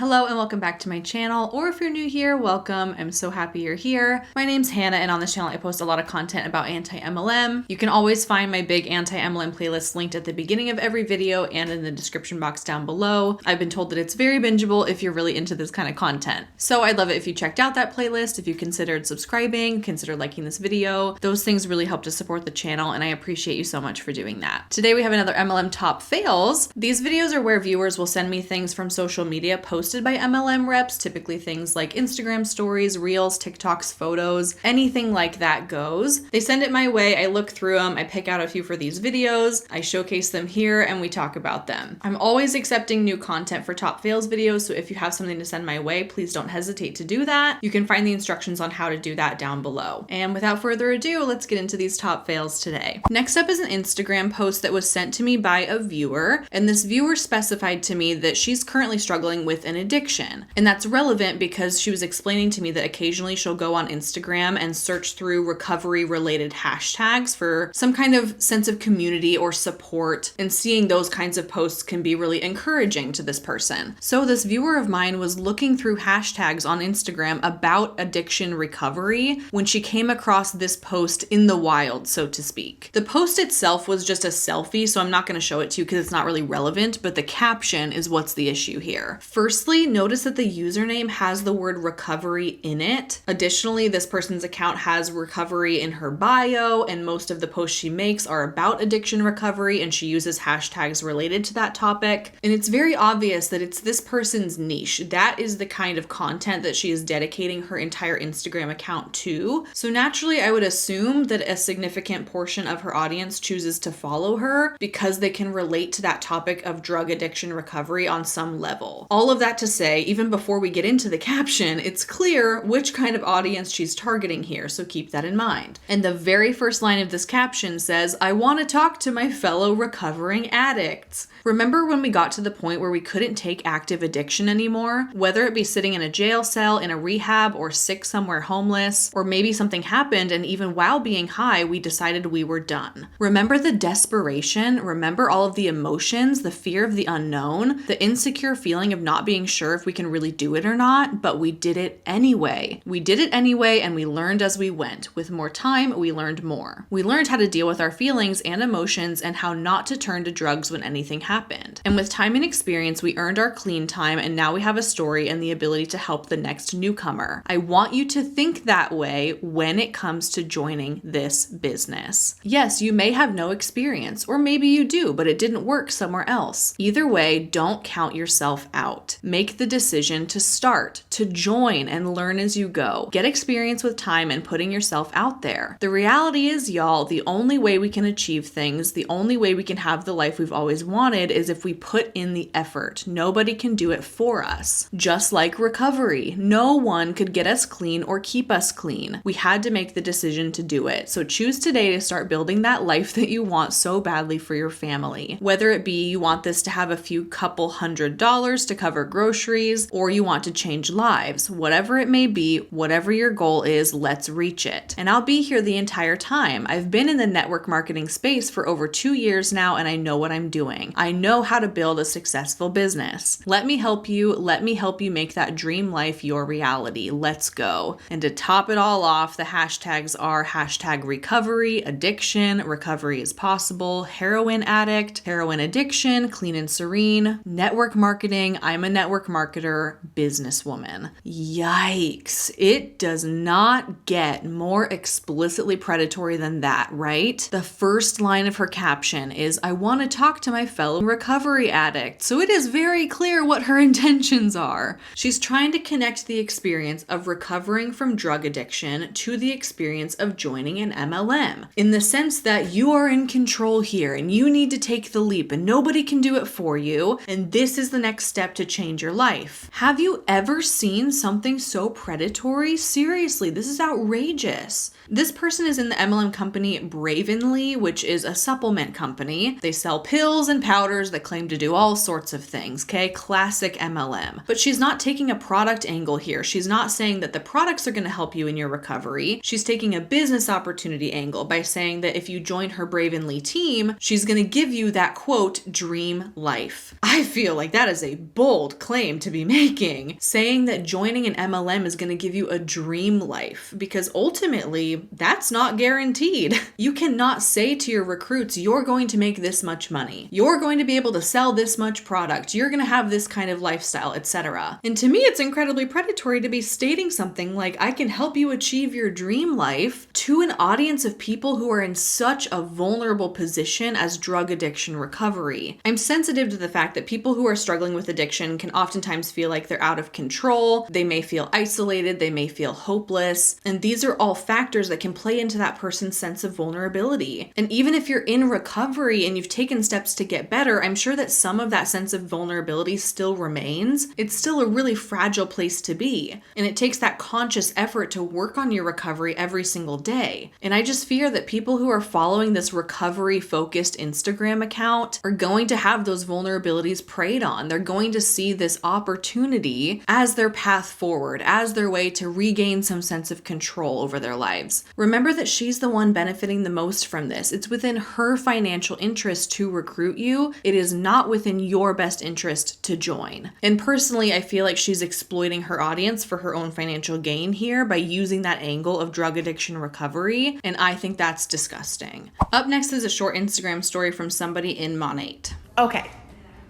Hello and welcome back to my channel, or if you're new here, welcome. I'm so happy you're here. My name's Hannah and on this channel I post a lot of content about anti-MLM. You can always find my big anti-MLM playlist linked at the beginning of every video and in the description box down below. I've been told that it's very bingeable if you're really into this kind of content. So I'd love it if you checked out that playlist, if you considered subscribing, consider liking this video. Those things really help to support the channel and I appreciate you so much for doing that. Today we have another MLM top fails. These videos are where viewers will send me things from social media posted by MLM reps, typically things like Instagram stories, reels, TikToks, photos, anything like that goes. They send it my way, I look through them, I pick out a few for these videos, I showcase them here, and we talk about them. I'm always accepting new content for top fails videos, so if you have something to send my way, please don't hesitate to do that. You can find the instructions on how to do that down below. And without further ado, let's get into these top fails today. Next up is an Instagram post that was sent to me by a viewer, and this viewer specified to me that she's currently struggling with an addiction. And that's relevant because she was explaining to me that occasionally she'll go on Instagram and search through recovery related hashtags for some kind of sense of community or support, and seeing those kinds of posts can be really encouraging to this person. So this viewer of mine was looking through hashtags on Instagram about addiction recovery when she came across this post in the wild, so to speak. The post itself was just a selfie, so I'm not going to show it to you because it's not really relevant, but the caption is what's the issue here. Firstly, notice that the username has the word recovery in it. Additionally, this person's account has recovery in her bio, and most of the posts she makes are about addiction recovery, and she uses hashtags related to that topic. And it's very obvious that it's this person's niche. That is the kind of content that she is dedicating her entire Instagram account to. So naturally, I would assume that a significant portion of her audience chooses to follow her because they can relate to that topic of drug addiction recovery on some level. All of that to say, even before we get into the caption, it's clear which kind of audience she's targeting here, so keep that in mind. And the very first line of this caption says, "I want to talk to my fellow recovering addicts." Remember when we got to the point where we couldn't take active addiction anymore? Whether it be sitting in a jail cell, in a rehab, or sick somewhere homeless, or maybe something happened and even while being high, we decided we were done. Remember the desperation? Remember all of the emotions, the fear of the unknown, the insecure feeling of not being sure if we can really do it or not, but we did it anyway. We did it anyway and we learned as we went. With more time, we learned more. We learned how to deal with our feelings and emotions and how not to turn to drugs when anything happened. And with time and experience, we earned our clean time and now we have a story and the ability to help the next newcomer. I want you to think that way when it comes to joining this business. Yes, you may have no experience, or maybe you do, but it didn't work somewhere else. Either way, don't count yourself out. Make the decision to start, to join, and learn as you go. Get experience with time and putting yourself out there. The reality is, y'all, the only way we can achieve things, the only way we can have the life we've always wanted is if we put in the effort. Nobody can do it for us. Just like recovery, no one could get us clean or keep us clean. We had to make the decision to do it. So choose today to start building that life that you want so badly for your family. Whether it be you want this to have a few couple $100s to cover groceries, or you want to change lives. Whatever it may be, whatever your goal is, let's reach it. And I'll be here the entire time. I've been in the network marketing space for over 2 years now, and I know what I'm doing. I know how to build a successful business. Let me help you. Let me help you make that dream life your reality. Let's go. And to top it all off, the hashtags are hashtag recovery, addiction, recovery is possible, heroin addict, heroin addiction, clean and serene, network marketing, I'm a network marketer, businesswoman. Yikes. It does not get more explicitly predatory than that, right? The first line of her caption is, "I want to talk to my fellow recovery addict." So it is very clear what her intentions are. She's trying to connect the experience of recovering from drug addiction to the experience of joining an MLM, in the sense that you are in control here and you need to take the leap and nobody can do it for you, and this is the next step to change your life. Have you ever seen something so predatory? Seriously, this is outrageous. This person is in the MLM company Bravenly, which is a supplement company. They sell pills and powders that claim to do all sorts of things, okay? Classic MLM. But she's not taking a product angle here. She's not saying that the products are going to help you in your recovery. She's taking a business opportunity angle by saying that if you join her Bravenly team, she's going to give you that quote, dream life. I feel like that is a bold claim claim to be making, saying that joining an MLM is going to give you a dream life, because ultimately that's not guaranteed. You cannot say to your recruits, you're going to make this much money, you're going to be able to sell this much product, you're going to have this kind of lifestyle, etc. And to me, it's incredibly predatory to be stating something like, I can help you achieve your dream life, to an audience of people who are in such a vulnerable position as drug addiction recovery. I'm sensitive to the fact that people who are struggling with addiction can oftentimes feel like they're out of control, they may feel isolated, they may feel hopeless, and these are all factors that can play into that person's sense of vulnerability. And even if you're in recovery and you've taken steps to get better, I'm sure that some of that sense of vulnerability still remains. It's still a really fragile place to be, and it takes that conscious effort to work on your recovery every single day. And I just fear that people who are following this recovery-focused Instagram account are going to have those vulnerabilities preyed on. They're going to see this opportunity as their path forward, as their way to regain some sense of control over their lives. Remember that she's the one benefiting the most from this. It's within her financial interest to recruit you. It is not within your best interest to join. And personally, I feel like she's exploiting her audience for her own financial gain here by using that angle of drug addiction recovery, and I think that's disgusting. Up next is a short Instagram story from somebody in Monate. Okay,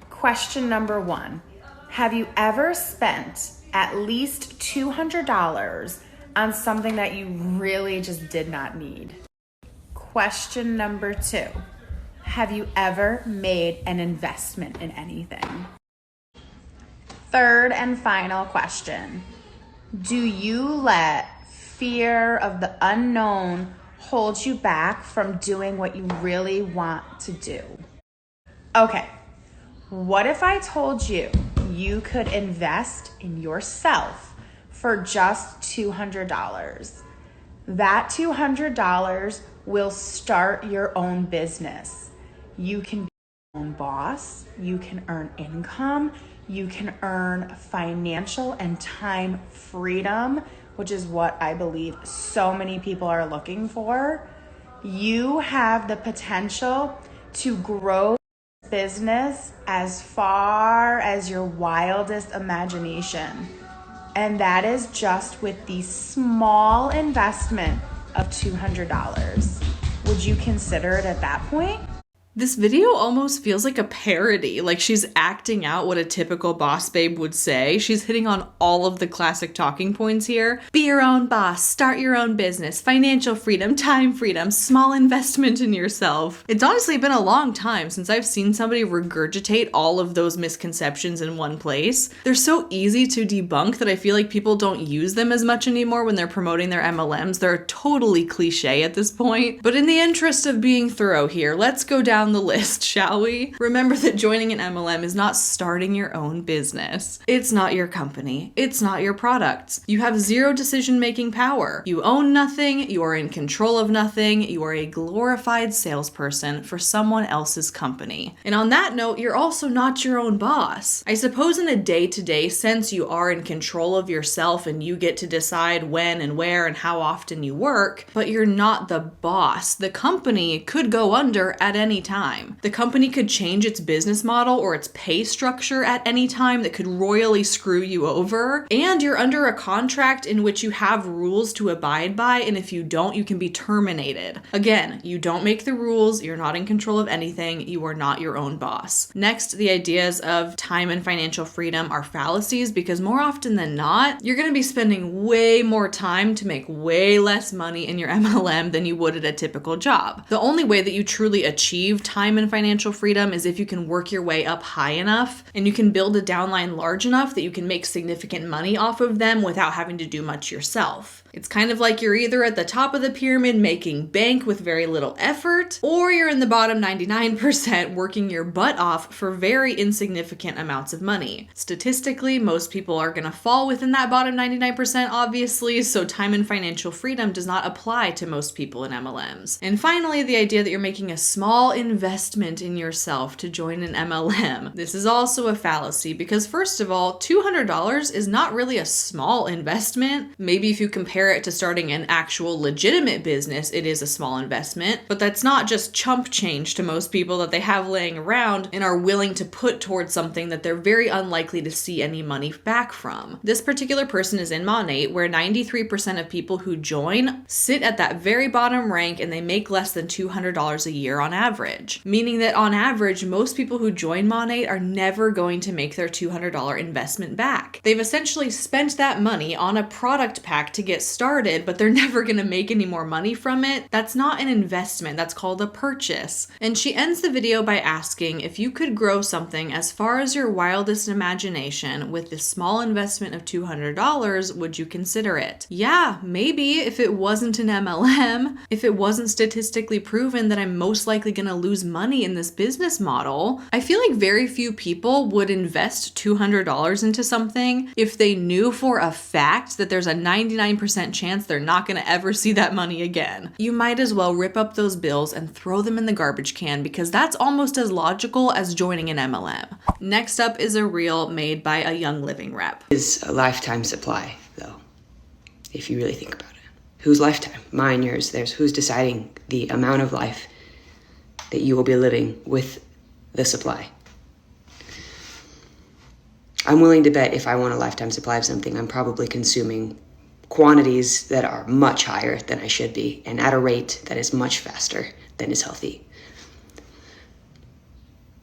question number 1. Have you ever spent at least $200 on something that you really just did not need? Question number 2. Have you ever made an investment in anything? Third and final question. Do you let fear of the unknown hold you back from doing what you really want to do? Okay, what if I told you you could invest in yourself for just $200? That $200 will start your own business. You can be your own boss, you can earn income, you can earn financial and time freedom, which is what I believe so many people are looking for. You have the potential to grow business as far as your wildest imagination. And that is just with the small investment of $200. Would you consider it at that point? This video almost feels like a parody, like she's acting out what a typical boss babe would say. She's hitting on all of the classic talking points here. Be your own boss, start your own business, financial freedom, time freedom, small investment in yourself. It's honestly been a long time since I've seen somebody regurgitate all of those misconceptions in one place. They're so easy to debunk that I feel like people don't use them as much anymore when they're promoting their MLMs. They're totally cliche at this point. But in the interest of being thorough here, let's go down the list, shall we? Remember that joining an MLM is not starting your own business. It's not your company. It's not your products. You have zero decision-making power. You own nothing. You are in control of nothing. You are a glorified salesperson for someone else's company. And on that note, you're also not your own boss. I suppose in a day-to-day sense, you are in control of yourself and you get to decide when and where and how often you work, but you're not the boss. The company could go under at any time. The company could change its business model or its pay structure at any time that could royally screw you over. And you're under a contract in which you have rules to abide by, and if you don't, you can be terminated. Again, you don't make the rules, you're not in control of anything, you are not your own boss. Next, the ideas of time and financial freedom are fallacies, because more often than not, you're going to be spending way more time to make way less money in your MLM than you would at a typical job. The only way that you truly achieve time and financial freedom is if you can work your way up high enough and you can build a downline large enough that you can make significant money off of them without having to do much yourself. It's kind of like you're either at the top of the pyramid making bank with very little effort, or you're in the bottom 99% working your butt off for very insignificant amounts of money. Statistically, most people are going to fall within that bottom 99%, obviously, so time and financial freedom does not apply to most people in MLMs. And finally, the idea that you're making a small investment in yourself to join an MLM. This is also a fallacy because, first of all, $200 is not really a small investment. Maybe if you compare compare it to starting an actual legitimate business, it is a small investment, but that's not just chump change to most people that they have laying around and are willing to put towards something that they're very unlikely to see any money back from. This particular person is in Monate, where 93% of people who join sit at that very bottom rank and they make less than $200 a year on average, meaning that on average, most people who join Monate are never going to make their $200 investment back. They've essentially spent that money on a product pack to get started, but they're never going to make any more money from it. That's not an investment. That's called a purchase. And she ends the video by asking if you could grow something as far as your wildest imagination with this small investment of $200, would you consider it? Yeah, maybe, if it wasn't an MLM, if it wasn't statistically proven that I'm most likely going to lose money in this business model. I feel like very few people would invest $200 into something if they knew for a fact that there's a 99% chance they're not going to ever see that money again. You might as well rip up those bills and throw them in the garbage can, because that's almost as logical as joining an MLM. Next up is a reel made by a Young Living rep. Is a lifetime supply, though, if you really think about it. Whose lifetime? Mine, yours, theirs. Who's deciding the amount of life that you will be living with the supply? I'm willing to bet if I want a lifetime supply of something, I'm probably consuming quantities that are much higher than I should be, and at a rate that is much faster than is healthy.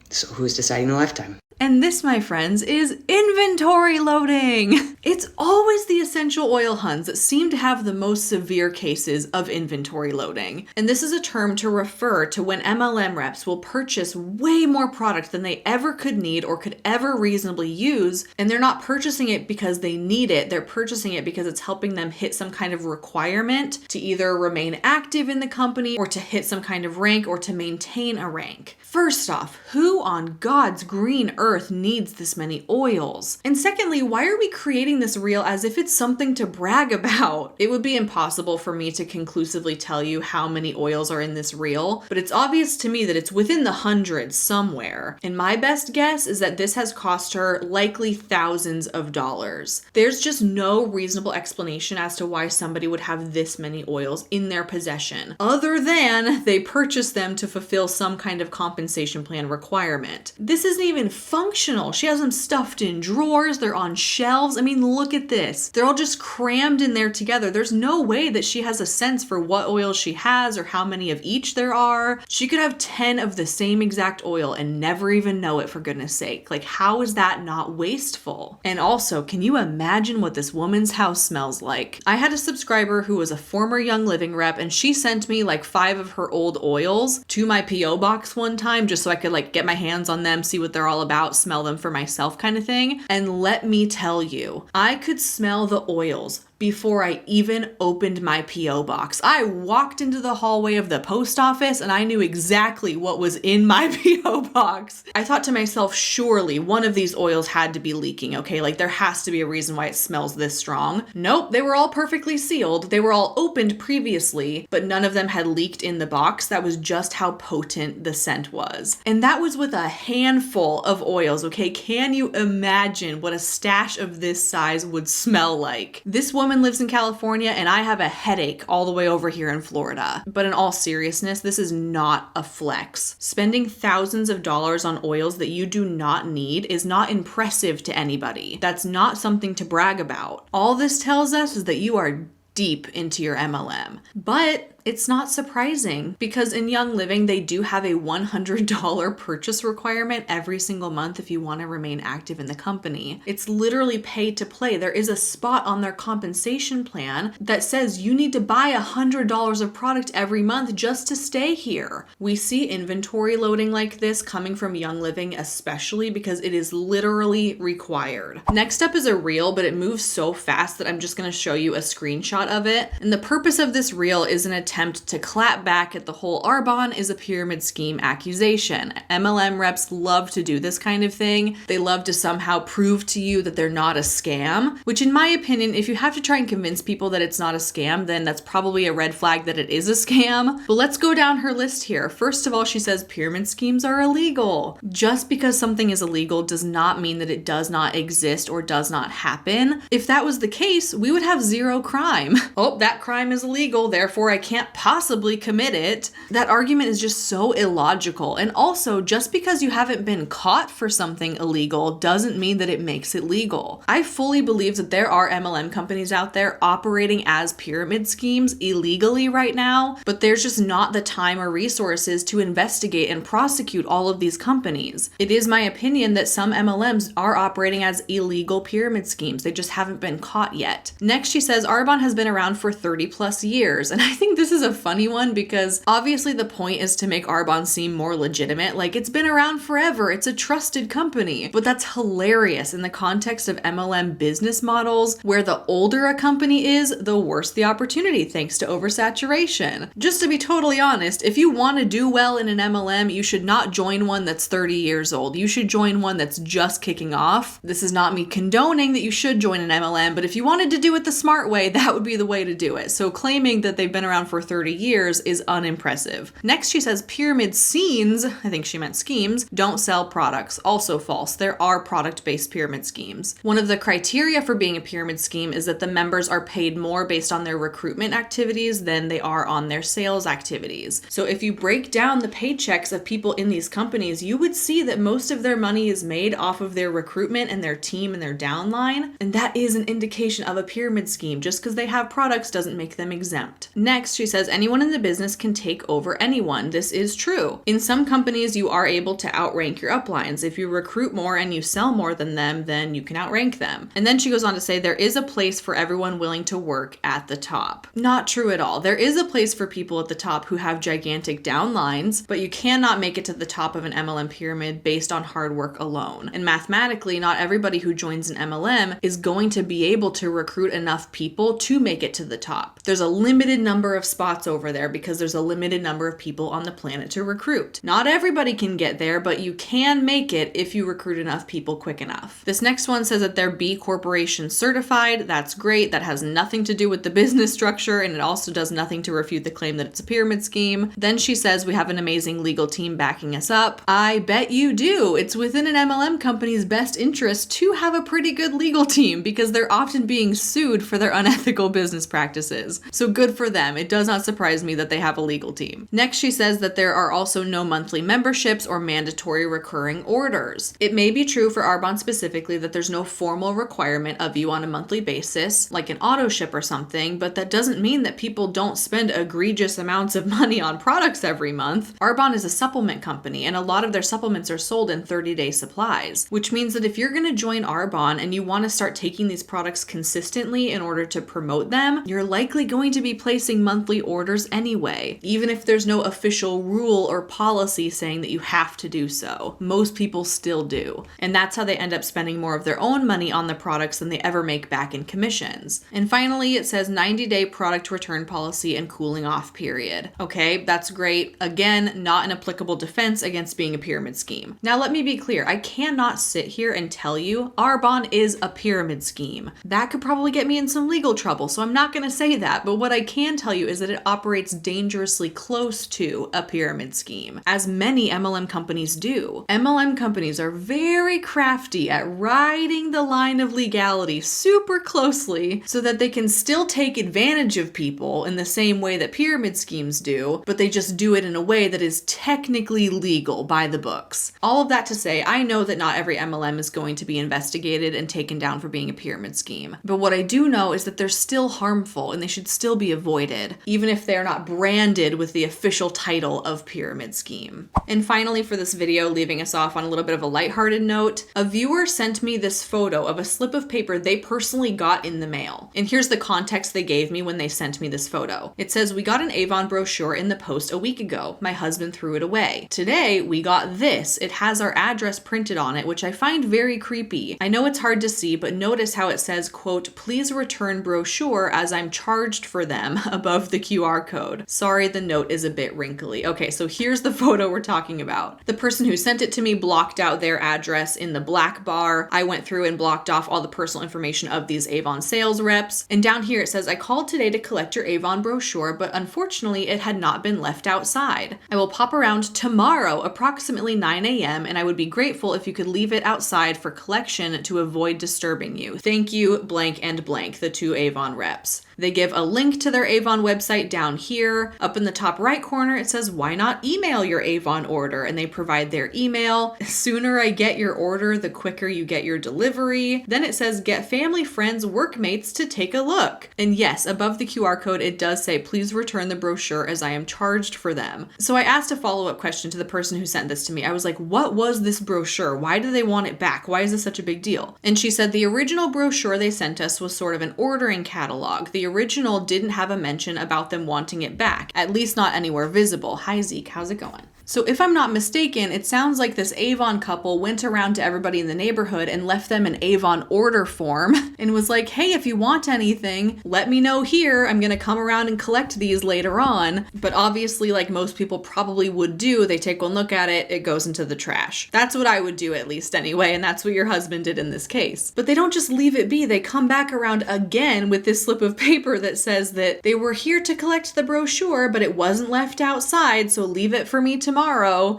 So who's deciding the lifetime? And this, my friends, is inventory loading. It's always the essential oil huns that seem to have the most severe cases of inventory loading. And this is a term to refer to when MLM reps will purchase way more product than they ever could need or could ever reasonably use. And they're not purchasing it because they need it. They're purchasing it because it's helping them hit some kind of requirement to either remain active in the company or to hit some kind of rank or to maintain a rank. First off, who on God's green earth needs this many oils? And secondly, why are we creating this reel as if it's something to brag about? It would be impossible for me to conclusively tell you how many oils are in this reel, but it's obvious to me that it's within the hundreds somewhere. And my best guess is that this has cost her likely thousands of dollars. There's just no reasonable explanation as to why somebody would have this many oils in their possession, other than they purchased them to fulfill some kind of compensation plan requirement. This isn't even functional. She has them stuffed in drawers. They're on shelves. I mean, look at this. They're all just crammed in there together. There's no way that she has a sense for what oils she has or how many of each there are. She could have 10 of the same exact oil and never even know it, for goodness sake. Like, how is that not wasteful? And also, can you imagine what this woman's house smells like? I had a subscriber who was a former Young Living rep, and she sent me like 5 of her old oils to my P.O. box one time just so I could like get my hands on them, see what they're all about, smell them for myself kind of thing. And let me tell you, I could smell the oils before I even opened my P.O. box. I walked into the hallway of the post office and I knew exactly what was in my P.O. box. I thought to myself, surely one of these oils had to be leaking, okay? Like there has to be a reason why it smells this strong. Nope, they were all perfectly sealed. They were all opened previously, but none of them had leaked in the box. That was just how potent the scent was. And that was with a handful of oils, okay? Can you imagine what a stash of this size would smell like? This woman lives in California and I have a headache all the way over here in Florida. But in all seriousness, this is not a flex. Spending thousands of dollars on oils that you do not need is not impressive to anybody. That's not something to brag about. All this tells us is that you are deep into your MLM. But it's not surprising because in Young Living, they do have a $100 purchase requirement every single month if you want to remain active in the company. It's literally pay to play. There is a spot on their compensation plan that says you need to buy $100 of product every month just to stay here. We see inventory loading like this coming from Young Living, especially because it is literally required. Next up is a reel, but it moves so fast that I'm just going to show you a screenshot of it. And the purpose of this reel is an attempt attempt to clap back at the whole Arbonne is a pyramid scheme accusation. MLM reps love to do this kind of thing. They love to somehow prove to you that they're not a scam, which in my opinion, if you have to try and convince people that it's not a scam, then that's probably a red flag that it is a scam. But let's go down her list here. First of all, she says pyramid schemes are illegal. Just because something is illegal does not mean that it does not exist or does not happen. If that was the case, we would have zero crime. Oh, that crime is illegal, therefore I can't possibly commit it. That argument is just so illogical. And also, just because you haven't been caught for something illegal doesn't mean that it makes it legal. I fully believe that there are MLM companies out there operating as pyramid schemes illegally right now, but there's just not the time or resources to investigate and prosecute all of these companies. It is my opinion that some MLMs are operating as illegal pyramid schemes. They just haven't been caught yet. Next, she says Arbonne has been around for 30 plus years. And I think this is a funny one because obviously the point is to make Arbonne seem more legitimate. Like, it's been around forever. It's a trusted company. But that's hilarious in the context of MLM business models, where the older a company is, the worse the opportunity thanks to oversaturation. Just to be totally honest, if you want to do well in an MLM, you should not join one that's 30 years old. You should join one that's just kicking off. This is not me condoning that you should join an MLM, but if you wanted to do it the smart way, that would be the way to do it. So claiming that they've been around for 30 years is unimpressive. Next, she says pyramid scenes, I think she meant schemes, don't sell products. Also false. There are product-based pyramid schemes. One of the criteria for being a pyramid scheme is that the members are paid more based on their recruitment activities than they are on their sales activities. So if you break down the paychecks of people in these companies, you would see that most of their money is made off of their recruitment and their team and their downline. And that is an indication of a pyramid scheme. Just because they have products doesn't make them exempt. Next, she says anyone in the business can take over anyone. This is true. In some companies, you are able to outrank your uplines. If you recruit more and you sell more than them, then you can outrank them. And then she goes on to say there is a place for everyone willing to work at the top. Not true at all. There is a place for people at the top who have gigantic downlines, but you cannot make it to the top of an MLM pyramid based on hard work alone. And mathematically, not everybody who joins an MLM is going to be able to recruit enough people to make it to the top. There's a limited number of spots over there because there's a limited number of people on the planet to recruit. Not everybody can get there, but you can make it if you recruit enough people quick enough. This next one says that they're B Corporation certified. That's great. That has nothing to do with the business structure, and it also does nothing to refute the claim that it's a pyramid scheme. Then she says we have an amazing legal team backing us up. I bet you do. It's within an MLM company's best interest to have a pretty good legal team because they're often being sued for their unethical business practices. So good for them. It does not surprise me that they have a legal team. Next, she says that there are also no monthly memberships or mandatory recurring orders. It may be true for Arbonne specifically that there's no formal requirement of you on a monthly basis, like an auto ship or something, but that doesn't mean that people don't spend egregious amounts of money on products every month. Arbonne is a supplement company, and a lot of their supplements are sold in 30-day supplies, which means that if you're going to join Arbonne and you want to start taking these products consistently in order to promote them, you're likely going to be placing monthly orders anyway, even if there's no official rule or policy saying that you have to do so. Most people still do. And that's how they end up spending more of their own money on the products than they ever make back in commissions. And finally, it says 90-day product return policy and cooling off period. Okay, that's great. Again, not an applicable defense against being a pyramid scheme. Now, let me be clear. I cannot sit here and tell you Arbonne is a pyramid scheme. That could probably get me in some legal trouble, so I'm not going to say that. But what I can tell you is that it operates dangerously close to a pyramid scheme, as many MLM companies do. MLM companies are very crafty at riding the line of legality super closely so that they can still take advantage of people in the same way that pyramid schemes do, but they just do it in a way that is technically legal by the books. All of that to say, I know that not every MLM is going to be investigated and taken down for being a pyramid scheme. But what I do know is that they're still harmful and they should still be avoided, even if they're not branded with the official title of pyramid scheme. And finally, for this video, leaving us off on a little bit of a lighthearted note, a viewer sent me this photo of a slip of paper they personally got in the mail. And here's the context they gave me when they sent me this photo. It says, "We got an Avon brochure in the post a week ago. My husband threw it away. Today, we got this. It has our address printed on it, which I find very creepy. I know it's hard to see, but notice how it says, quote, 'Please return brochure as I'm charged for them' above the QR code. Sorry, the note is a bit wrinkly. Okay, so here's the photo we're talking about. The person who sent it to me blocked out their address in the black bar. I went through and blocked off all the personal information of these Avon sales reps. And down here it says, I called today to collect your Avon brochure, but unfortunately it had not been left outside. I will pop around tomorrow, approximately 9 a.m., and I would be grateful if you could leave it outside for collection to avoid disturbing you. Thank you, blank and blank, the 2 Avon reps. They give a link to their Avon website down here. Up in the top right corner, it says, why not email your Avon order? And they provide their email. The sooner I get your order, the quicker you get your delivery. Then it says, get family, friends, workmates to take a look. And yes, above the QR code, it does say, please return the brochure as I am charged for them. So I asked a follow-up question to the person who sent this to me. I was like, what was this brochure? Why do they want it back? Why is this such a big deal? And she said the original brochure they sent us was sort of an ordering catalog. The original didn't have a mention about them wanting it back, at least not anywhere visible. Hi Zeke, how's it going? So if I'm not mistaken, it sounds like this Avon couple went around to everybody in the neighborhood and left them an Avon order form and was like, hey, if you want anything, let me know here. I'm gonna come around and collect these later on. But obviously, like most people probably would do, they take one look at it, it goes into the trash. That's what I would do at least anyway, and that's what your husband did in this case. But they don't just leave it be, they come back around again with this slip of paper that says that they were here to collect the brochure, but it wasn't left outside, so leave it for me tomorrow.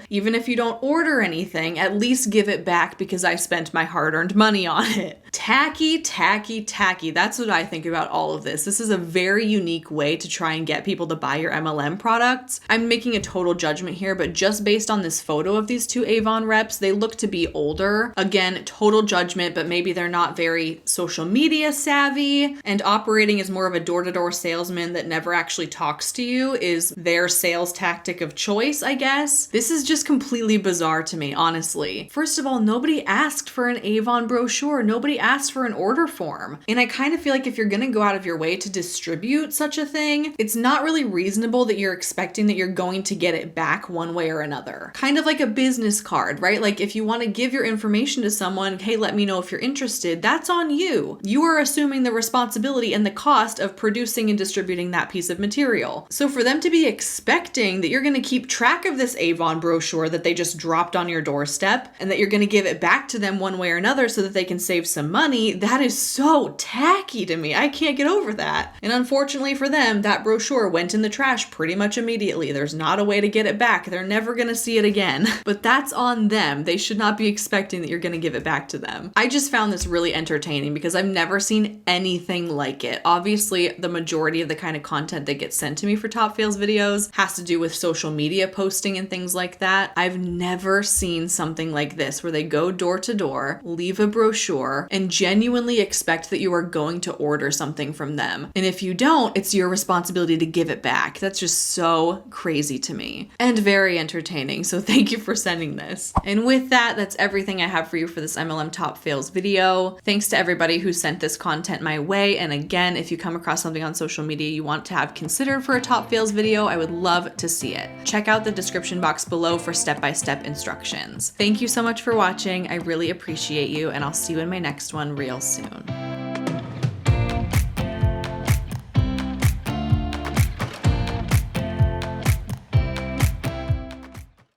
Even if you don't order anything, at least give it back because I spent my hard-earned money on it. Tacky, tacky, tacky. That's what I think about all of this. This is a very unique way to try and get people to buy your MLM products. I'm making a total judgment here, but just based on this photo of these 2 Avon reps, they look to be older. Again, total judgment, but maybe they're not very social media savvy, and operating as more of a door-to-door salesman that never actually talks to you is their sales tactic of choice, I guess. This is just completely bizarre to me, honestly. First of all, nobody asked for an Avon brochure. Nobody asked for an order form. And I kind of feel like if you're gonna go out of your way to distribute such a thing, it's not really reasonable that you're expecting that you're going to get it back one way or another. Kind of like a business card, right? Like if you want to give your information to someone, hey, let me know if you're interested, that's on you. You are assuming the responsibility and the cost of producing and distributing that piece of material. So for them to be expecting that you're gonna keep track of this Avon brochure that they just dropped on your doorstep and that you're going to give it back to them one way or another so that they can save some money, that is so tacky to me. I can't get over that. And unfortunately for them, that brochure went in the trash pretty much immediately. There's not a way to get it back. They're never going to see it again. But that's on them. They should not be expecting that you're going to give it back to them. I just found this really entertaining because I've never seen anything like it. Obviously, the majority of the kind of content that gets sent to me for Top Fails videos has to do with social media posting and things like that. I've never seen something like this where they go door to door, leave a brochure, and genuinely expect that you are going to order something from them. And if you don't, it's your responsibility to give it back. That's just so crazy to me and very entertaining. So thank you for sending this. And with that, that's everything I have for you for this MLM Top Fails video. Thanks to everybody who sent this content my way. And again, if you come across something on social media you want to have considered for a Top Fails video, I would love to see it. Check out the description box below for step-by-step instructions. Thank you so much for watching. I really appreciate you, and I'll see you in my next one real soon.